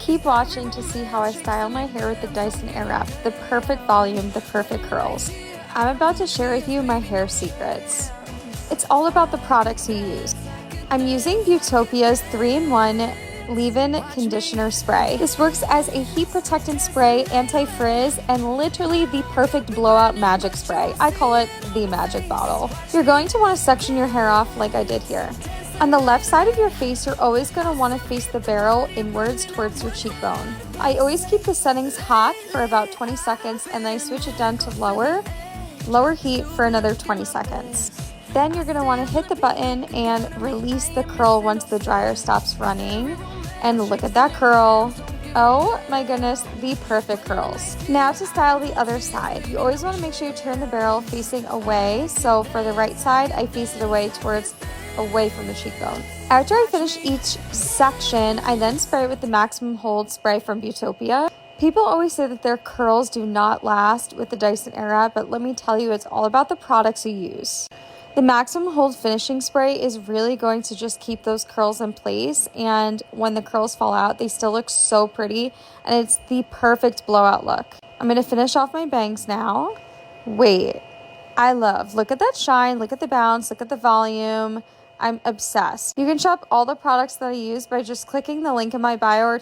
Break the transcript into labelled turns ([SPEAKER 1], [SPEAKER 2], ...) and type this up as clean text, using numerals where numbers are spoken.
[SPEAKER 1] Keep watching to see how I style my hair with the Dyson Airwrap, the perfect volume, the perfect curls. I'm about to share with you my hair secrets. It's all about the products you use. I'm using Beautopia's 3-in-1 leave-in conditioner spray. This works as a heat protectant spray, anti-frizz, and literally the perfect blowout magic spray. I call it the magic bottle. You're going to want to section your hair off like I did here. On the left side of your face, you're always going to want to face the barrel inwards towards your cheekbone. I always keep the settings hot for about 20 seconds and then I switch it down to lower heat for another 20 seconds. Then you're going to want to hit the button and release the curl once the dryer stops running. And look at that curl. Oh my goodness, the perfect curls. Now to style the other side. You always want to make sure you turn the barrel facing away. So for the right side, I face it away from the cheekbone. After I finish each section, I then spray it with the Maximum Hold spray from Beautopia. People always say that their curls do not last with the Dyson Airwrap, but let me tell you, it's all about the products you use. The Maximum Hold finishing spray is really going to just keep those curls in place, and when the curls fall out, they still look so pretty, and it's the perfect blowout look. I'm going to finish off my bangs now. Wait, look at that shine, look at the bounce, look at the volume. I'm obsessed. You can shop all the products that I use by just clicking the link in my bio or